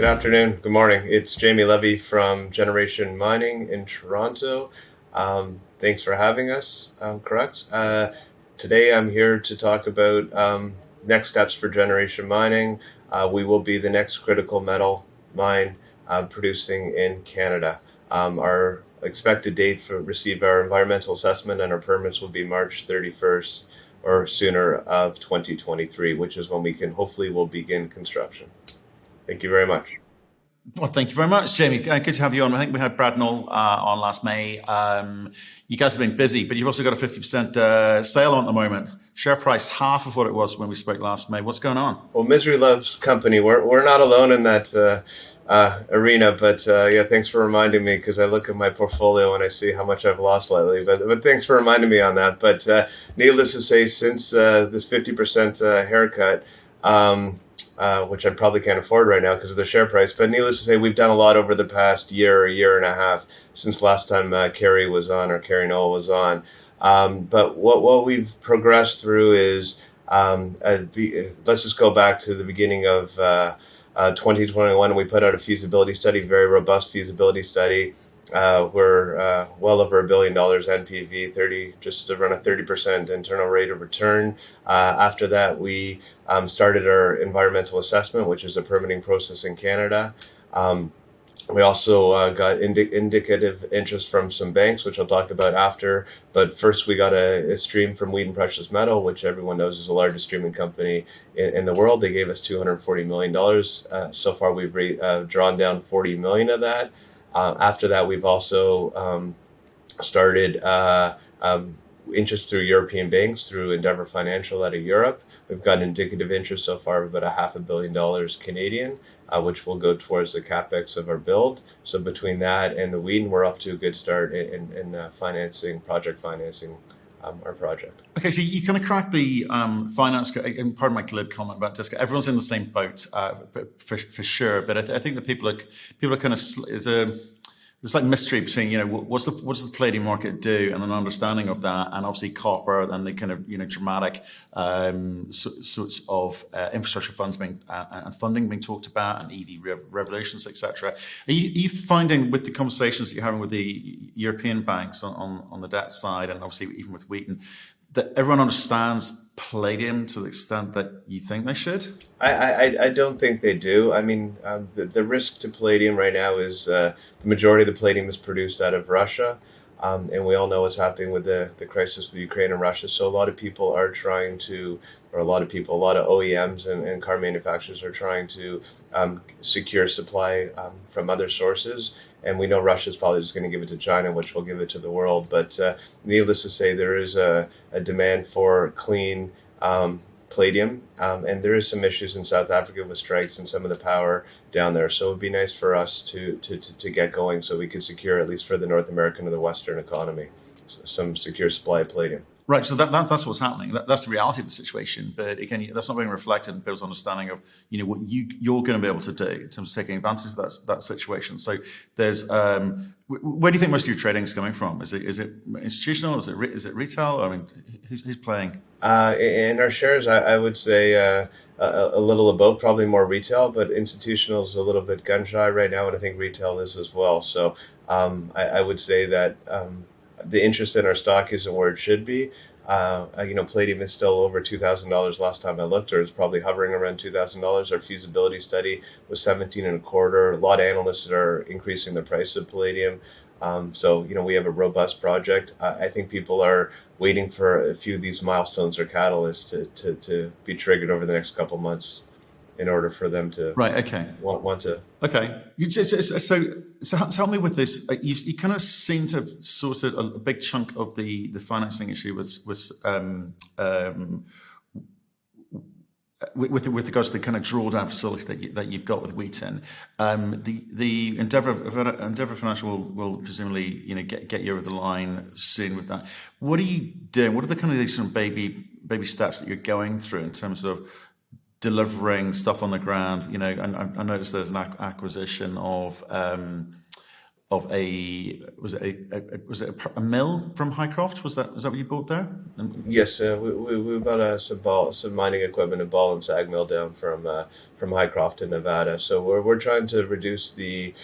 Good afternoon. Good morning. It's Jamie Levy from Generation Mining in Toronto. Thanks for having us, Crux. Today I'm here to talk about next steps for Generation Mining. We will be the next critical metal mine producing in Canada. Our expected date for receive our environmental assessment and our permits will be March 31st or sooner of 2023, which is when we can hopefully will begin construction. Thank you very much. Well, thank you very much, Jamie. Good to have you on. I think we had Brad Knoll on last May. You guys have been busy, but you've also got a 50% sale on at the moment. Share price half of what it was when we spoke last May. What's going on? Well, misery loves company. We're not alone in that arena, but yeah, thanks for reminding me, because I look at my portfolio and I see how much I've lost lately. But thanks for reminding me on that. But needless to say, since this 50% haircut, which I probably can't afford right now because of the share price. But needless to say, we've done a lot over the past year and a half since last time Carrie Knoll was on. But what we've progressed through is, let's just go back to the beginning of 2021. We put out a feasibility study, very robust feasibility study. We're well over $1 billion NPV, just around a 30% internal rate of return. After that, we started our environmental assessment, which is a permitting process in Canada. We also got indicative interest from some banks, which I'll talk about after. But first, we got a stream from Wheaton Precious Metal, which everyone knows is the largest streaming company in the world. They gave us $240 million. So far, we've drawn down $40 million of that. After that, we've also started interest through European banks, through Endeavour Financial out of Europe. We've got indicative interest so far of about $500 million Canadian, which will go towards the capex of our build. So between that and the Wheaton, we're off to a good start in project financing our project. Okay, so you kind of cracked the finance, and pardon my glib comment about Disco. Everyone's in the same boat for sure, but I think that people are kind of there's like mystery between, you know, what's the palladium market do, and an understanding of that, and obviously copper, and the kind of, you know, dramatic sorts of infrastructure funds and funding being talked about, and EV revolutions, etc. Are you finding with the conversations that you're having with the European banks on the debt side, and obviously even with Wheaton, that everyone understands palladium to the extent that you think they should? I don't think they do. I mean, the risk to palladium right now is the majority of the palladium is produced out of Russia. And we all know what's happening with the crisis with Ukraine and Russia. So a lot of people are trying to, or a lot of OEMs and car manufacturers are trying to secure supply from other sources. And we know Russia's probably just going to give it to China, which will give it to the world. But needless to say, there is a demand for clean palladium. And there is some issues in South Africa with strikes and some of the power down there. So it would be nice for us to get going so we could secure, at least for the North American or the Western economy, some secure supply of palladium. Right, so that's what's happening. That's the reality of the situation. But again, that's not being reflected in people's understanding of, you know, what you're going to be able to do in terms of taking advantage of that situation. So there's where do you think most of your trading is coming from? Is it institutional? Is it retail? I mean, who's playing? In our shares, I would say a little of both, probably more retail, but institutional is a little bit gun shy right now, and I think retail is as well. So I would say that the interest in our stock isn't where it should be. You know, palladium is still over $2,000 last time I looked, or it's probably hovering around $2,000. Our feasibility study was 17 and a quarter. A lot of analysts are increasing the price of palladium. So, you know, we have a robust project. I think people are waiting for a few of these milestones or catalysts to be triggered over the next couple months in order for them to want to. Okay. So help me with this. You kind of seem to have sorted a big chunk of the financing issue with regards to the kind of drawdown facility that you've got with Wheaton. The Endeavour Financial will presumably, you know, get you over the line soon with that. What are you doing? What are the kind of these sort of baby steps that you're going through in terms of delivering stuff on the ground? You know, and I noticed there's an acquisition of a mill from Hycroft? Was that what you bought there? Yes, we bought some mining equipment, a ball and sag mill down from Hycroft in Nevada. So we're trying to reduce the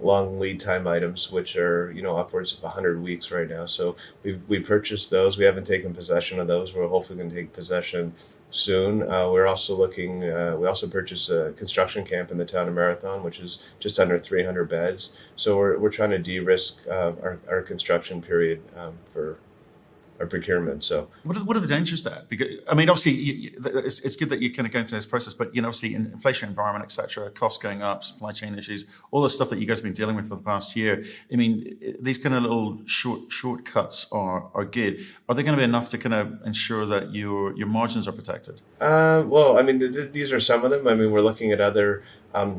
long lead time items, which are upwards of 100 weeks right now. So we purchased those. We haven't taken possession of those. We're hopefully going to take possession soon. We're also looking. We also purchased a construction camp in the town of Marathon, which is just under 300 beds. So we're trying to de-risk our construction period for our procurement. So What are the dangers there? Because I mean, obviously, it's good that you're kind of going through this process, but obviously, in inflation environment, etc., costs going up, supply chain issues, all the stuff that you guys have been dealing with for the past year. I mean, these kind of little shortcuts are good. Are they going to be enough to kind of ensure that your margins are protected? well, I mean, these are some of them. I mean, we're looking at other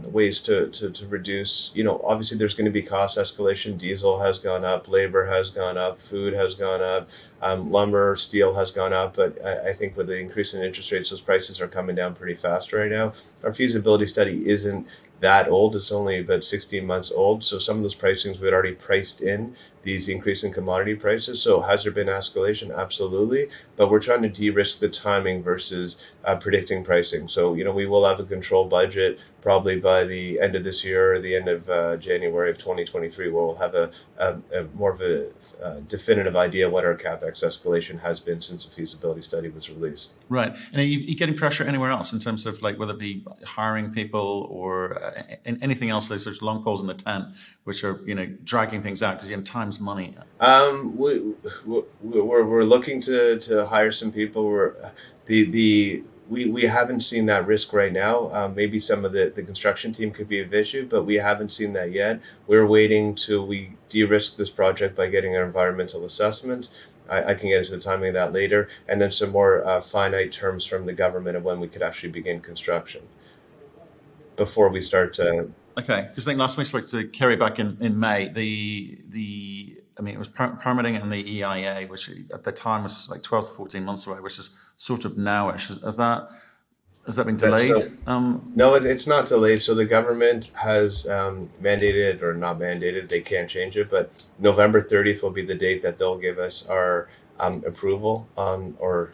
ways to reduce. Obviously, there's going to be cost escalation. Diesel has gone up, labor has gone up, food has gone up, lumber, steel has gone up. But I think with the increase in interest rates, those prices are coming down pretty fast right now. Our feasibility study isn't that old. It's only about 16 months old. So some of those pricings we had already priced in these increasing commodity prices. So has there been escalation? Absolutely. But we're trying to de-risk the timing versus predicting pricing. So, we will have a control budget probably by the end of this year or the end of January of 2023, where we'll have a more of a definitive idea what our CapEx escalation has been since the feasibility study was released. Right. And are you getting pressure anywhere else in terms of like whether it be hiring people or anything else? Those sort of long poles in the tent, which are dragging things out because time's money. We're looking to hire some people. We haven't seen that risk right now. Maybe some of the construction team could be an issue, but we haven't seen that yet. We're waiting till we de-risk this project by getting an environmental assessment. I can get into the timing of that later, and then some more finite terms from the government of when we could actually begin construction before we start to. Okay, because I think last time we spoke to Kerry back in May, it was permitting and the EIA, which at the time was like 12 to 14 months away, which is sort of nowish. Has that been delayed? No, it's not delayed. So the government has mandated, or not mandated, they can't change it, but November 30th will be the date that they'll give us our approval on or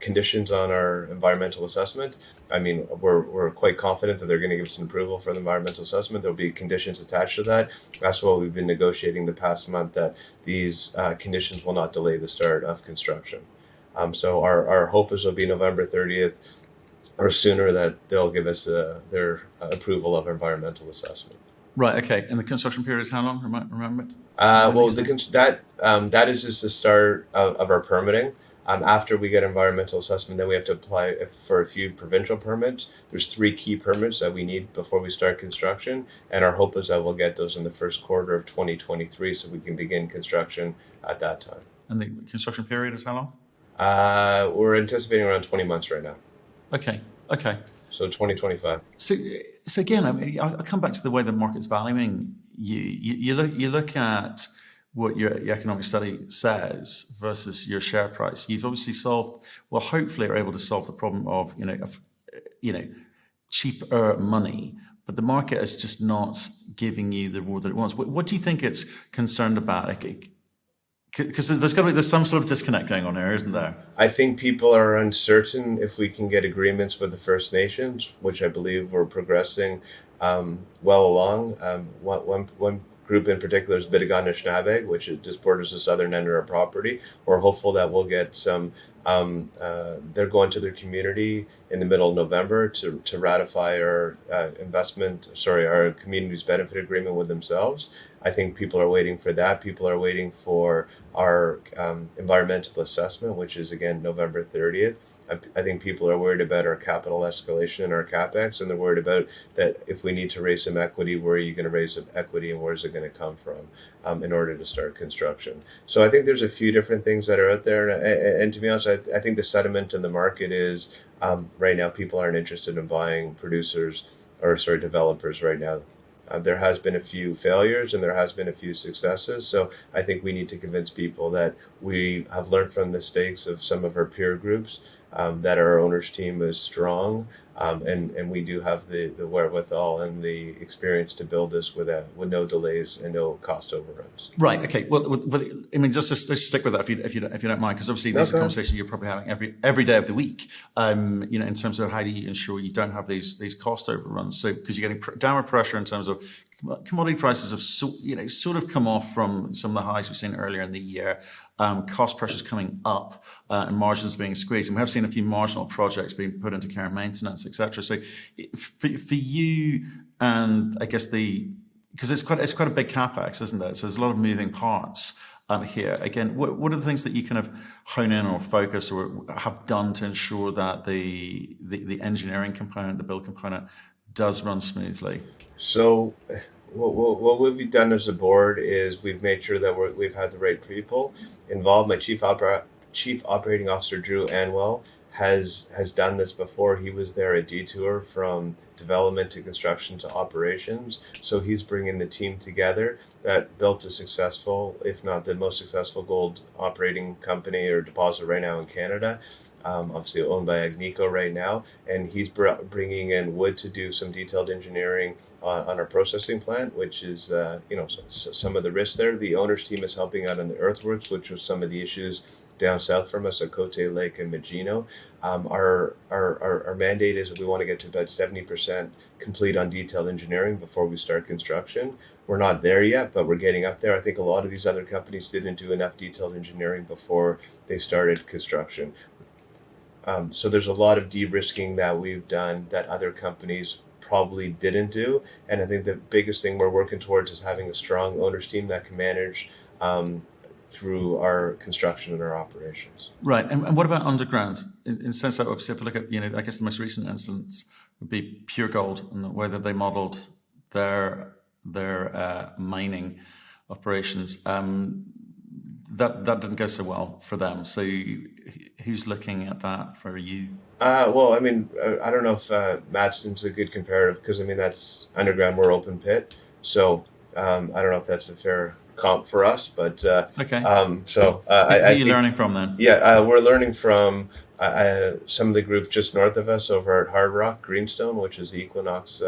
conditions on our environmental assessment. I mean, we're quite confident that they're going to give us an approval for the environmental assessment. There'll be conditions attached to that. That's what we've been negotiating the past month, that these conditions will not delay the start of construction. So our hope is it'll be November 30th or sooner that they'll give us their approval of environmental assessment. Right. Okay. And the construction period is how long? Remember? That is just the start of our permitting. After we get environmental assessment, then we have to apply for a few provincial permits. There's 3 key permits that we need before we start construction, and our hope is that we'll get those in the first quarter of 2023, so we can begin construction at that time. And the construction period is how long? We're anticipating around 20 months right now. Okay. So 2025. So again, I mean, I'll come back to the way the market's valuing you. You look at what your economic study says versus your share price. You've obviously hopefully are able to solve the problem of cheaper money, but the market is just not giving you the reward that it wants. What do you think it's concerned about? Because there's some sort of disconnect going on here, isn't there? I think people are uncertain if we can get agreements with the First Nations, which I believe we're progressing well along. One group in particular is Bidigan-Nishnabeg, which just borders the southern end of our property. We're hopeful that we'll get some. They're going to their community in the middle of November to ratify our our community's benefit agreement with themselves. I think people are waiting for that. People are waiting for our environmental assessment, which is again November 30th. I think people are worried about our capital escalation and our CapEx, and they're worried about that if we need to raise some equity, where are you going to raise some equity and where is it going to come from in order to start construction? So I think there's a few different things that are out there. And to be honest, I think the sentiment in the market is right now people aren't interested in buying developers right now. There has been a few failures and there has been a few successes. So I think we need to convince people that we have learned from the mistakes of some of our peer groups. that our owners team is strong, and we do have the wherewithal and the experience to build this with no delays and no cost overruns. Right. Okay. Well, I mean, just stick with that if you don't mind, because obviously these are conversations you're probably having every day of the week. In terms of how do you ensure you don't have these cost overruns? So because you're getting downward pressure in terms of commodity prices have sort of come off from some of the highs we've seen earlier in the year. Cost pressures coming up and margins being squeezed, and we have seen a few marginal projects being put into care and maintenance, etc. So for you, and I guess because it's quite a big capex, isn't it? So there's a lot of moving parts here. Again, what are the things that you kind of hone in or focus or have done to ensure that the engineering component, the build component, does run smoothly? So what we've done as a board is we've made sure that we've had the right people involved. My chief operating officer, Drew Anwell, has done this before. He was there at Detour from development to construction to operations. So he's bringing the team together that built a successful, if not the most successful, gold operating company or deposit right now in Canada. Obviously owned by Agnico right now, and he's bringing in wood to do some detailed engineering on our processing plant, which is some of the risks there. The owners team is helping out on the earthworks, which was some of the issues down south from us at Cote Lake and Magino. Our mandate is that we want to get to about 70% complete on detailed engineering before we start construction. We're not there yet, but we're getting up there. I think a lot of these other companies didn't do enough detailed engineering before they started construction. So there's a lot of de-risking that we've done that other companies probably didn't do. And I think the biggest thing we're working towards is having a strong owners team that can manage through our construction and our operations. Right. And what about underground? In the sense that obviously if you look at, I guess the most recent instance would be Pure Gold and the way that they modeled their mining operations. That didn't go so well for them. So who's looking at that for you? Well, I mean, I don't know if Matson's a good comparative because, I mean, that's underground, we're open pit. So I don't know if that's a fair comp for us, but okay. So who are you learning from then? Yeah, we're learning from some of the groups just north of us over at Hard Rock, Greenstone, which is the Equinox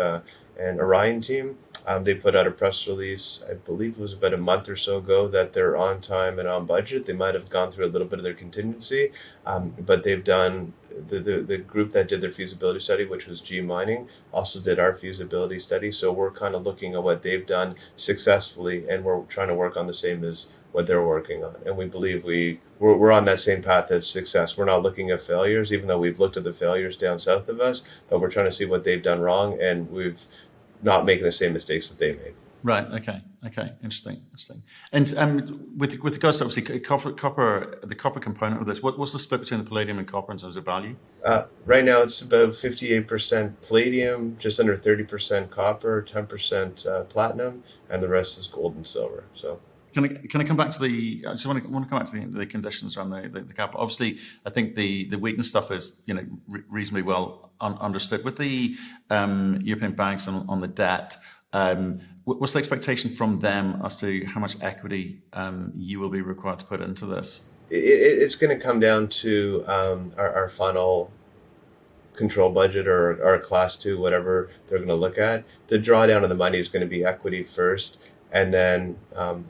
and Orion team. They put out a press release, I believe it was about a month or so ago, that they're on time and on budget. They might have gone through a little bit of their contingency, but they've done, the group that did their feasibility study, which was G Mining, also did our feasibility study. So we're kind of looking at what they've done successfully, and we're trying to work on the same as what they're working on. And we believe we're on that same path of success. We're not looking at failures, even though we've looked at the failures down south of us, but we're trying to see what they've done wrong, and we've not making the same mistakes that they made. Right. Okay. Interesting. And with regards to obviously copper, the copper component of this, what's the split between the palladium and copper in terms of value? Right now, it's about 58% palladium, just under 30% copper, 10% platinum, and the rest is gold and silver. So. Can I come back to I just want to come back to the conditions around the capital. Obviously, I think the Wheaton stuff is reasonably well understood. With the European banks on the debt, what's the expectation from them as to how much equity you will be required to put into this? It's going to come down to our final control budget or our class 2, whatever they're going to look at. The drawdown of the money is going to be equity first. And then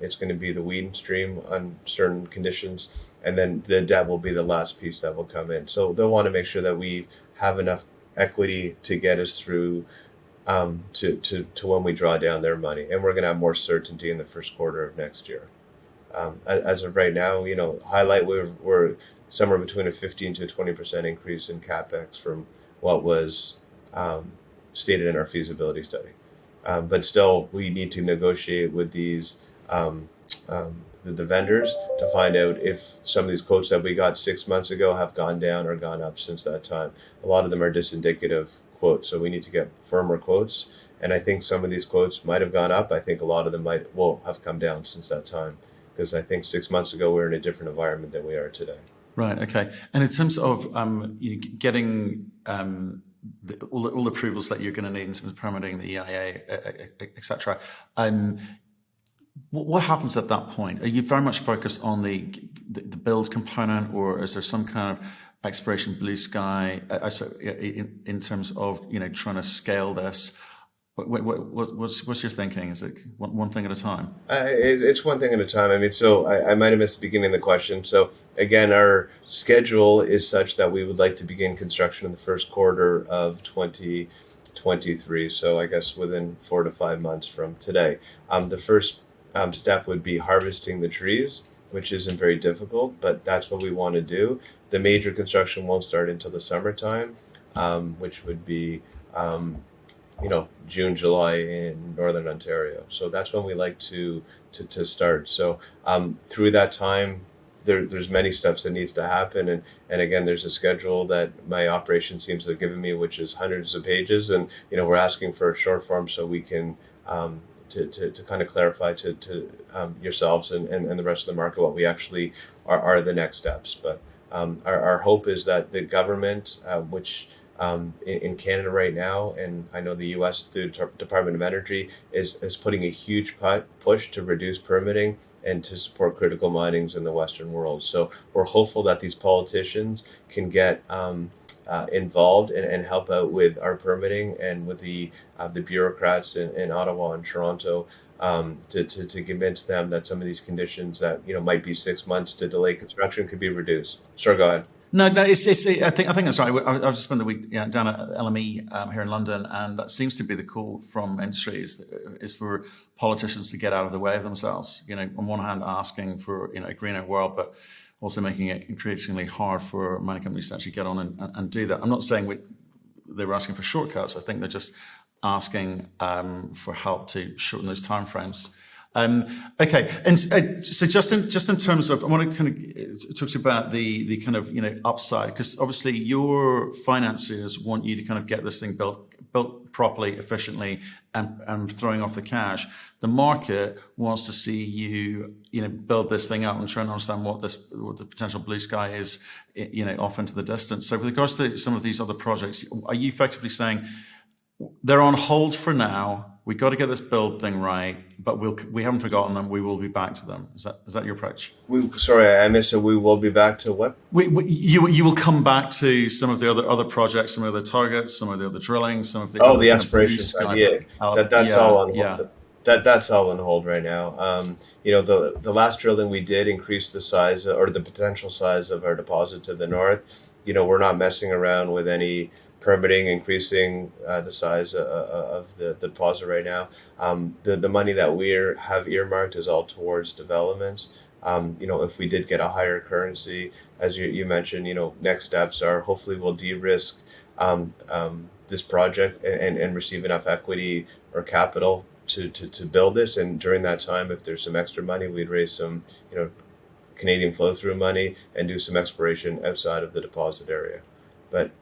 it's going to be the Wheaton stream on certain conditions. And then the debt will be the last piece that will come in. So they'll want to make sure that we have enough equity to get us through to when we draw down their money. And we're going to have more certainty in the first quarter of next year. As of right now, highlight, we're somewhere between a 15 to 20% increase in CapEx from what was stated in our feasibility study. But still, we need to negotiate with these the vendors to find out if some of these quotes that we got 6 months ago have gone down or gone up since that time. A lot of them are just indicative quotes, so we need to get firmer quotes. And I think some of these quotes might have gone up. I think a lot of them will have come down since that time, because I think 6 months ago we were in a different environment than we are today. Right. Okay. And in terms of getting all the approvals that you're going to need in terms of permitting, the EIA, etc. What happens at that point? Are you very much focused on the build component, or is there some kind of exploration blue sky, in terms of trying to scale this? What's your thinking? Is it one thing at a time? It's one thing at a time. I mean, so I might have missed the beginning of the question. So again, our schedule is such that we would like to begin construction in the first quarter of 2023. So I guess within 4 to 5 months from today. The first step would be harvesting the trees, which isn't very difficult, but that's what we want to do. The major construction won't start until the summertime, which would be June, July in Northern Ontario. So that's when we like to start. So through that time, there's many steps that needs to happen, and again, there's a schedule that my operations teams have given me, which is hundreds of pages, and we're asking for a short form so we can to kind of clarify to yourselves and the rest of the market what we actually are the next steps. But our hope is that the government, which in Canada right now, and I know the U.S. through the Department of Energy is putting a huge push to reduce permitting and to support critical minings in the Western world. So we're hopeful that these politicians can get involved and help out with our permitting and with the bureaucrats in Ottawa and Toronto, to convince them that some of these conditions that might be 6 months to delay construction could be reduced. Sure, go ahead. No. I think that's right. I've just spent the week down at LME here in London, and that seems to be the call from industry is for politicians to get out of the way of themselves. On one hand, asking for a greener world, but also making it increasingly hard for mining companies to actually get on and do that. I'm not saying they were asking for shortcuts. I think they're just asking for help to shorten those timeframes. Okay, and so just in terms of, I want to kind of talk to you about the kind of upside, because obviously your financiers want you to kind of get this thing built properly, efficiently, and throwing off the cash. The market wants to see you build this thing up and try and understand what the potential blue sky is off into the distance. So with regards to some of these other projects, are you effectively saying they're on hold for now? We got to get this build thing right, but we haven't forgotten them. We will be back to them. Is that your approach? Sorry, I missed it. We will be back to what? You will come back to some of the other projects, some of the targets, some of the other drilling, some of the the exploration side. Yeah, that's all on hold. Yeah. That's all on hold right now. The last drilling we did increased the size or the potential size of our deposit to the north. We're not messing around with any permitting, increasing the size of the deposit right now. The money that we have earmarked is all towards development. If we did get a higher currency, as you mentioned, next steps are hopefully we'll de-risk this project and receive enough equity or capital to build this. And during that time, if there's some extra money, we'd raise some, Canadian flow-through money and do some exploration outside of the deposit area. But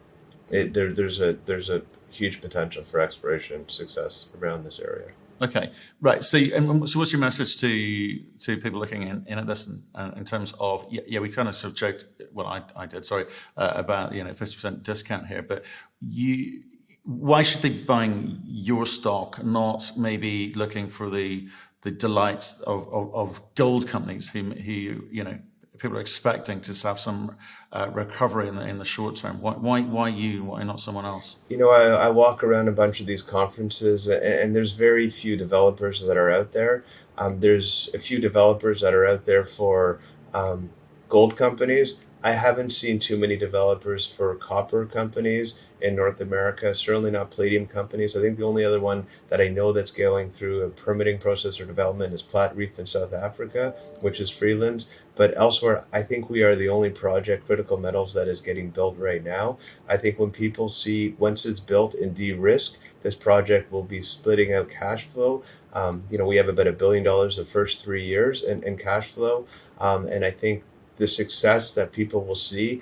there's a huge potential for exploration success around this area. Okay, right. So what's your message to people looking in at this in terms of we kind of sort of joked, well, I did, sorry, about 50% discount here, but why should they be buying your stock, not maybe looking for the delights of gold companies who people are expecting to have some recovery in the short term? Why you? Why not someone else? I walk around a bunch of these conferences, and there's very few developers that are out there. There's a few developers that are out there for gold companies. I haven't seen too many developers for copper companies in North America, certainly not palladium companies. I think the only other one that I know that's going through a permitting process or development is Platreef in South Africa, which is Freeland. But elsewhere, I think we are the only project, critical metals, that is getting built right now. I think when people see, once it's built and de-risked, this project will be splitting out cash flow. We have about $1 billion the first 3 years in cash flow. And I think the success that people will see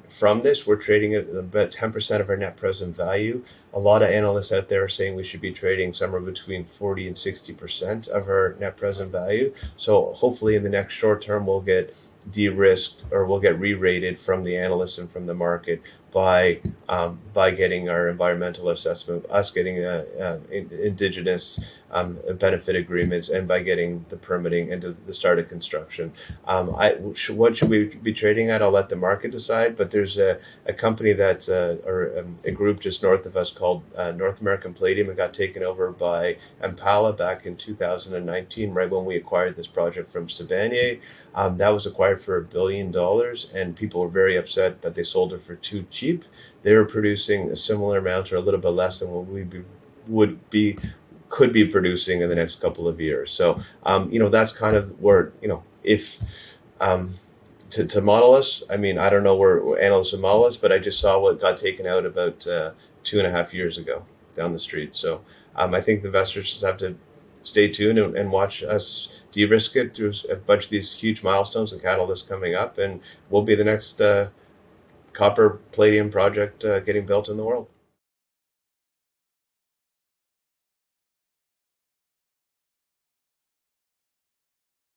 from this, we're trading at about 10% of our net present value. A lot of analysts out there are saying we should be trading somewhere between 40 and 60% of our net present value. So hopefully in the next short term, we'll get de-risked or we'll get re-rated from the analysts and from the market by getting our environmental assessment, us getting indigenous benefit agreements, and by getting the permitting into the start of construction. What should we be trading at? I'll let the market decide. But there's a company that or a group just north of us called North American Palladium. It got taken over by Impala back in 2019, right when we acquired this project from Sibanye. That was acquired for $1 billion, and people were very upset that they sold it for too cheap. They were producing a similar amount or a little bit less than what could be producing in the next couple of years. So, that's kind of where, if to model us, I mean, I don't know where analysts will model us, but I just saw what got taken out about 2.5 years ago down the street. So, I think the investors just have to stay tuned and watch us de-risk it through a bunch of these huge milestones and catalysts coming up, and we'll be the next copper palladium project getting built in the world.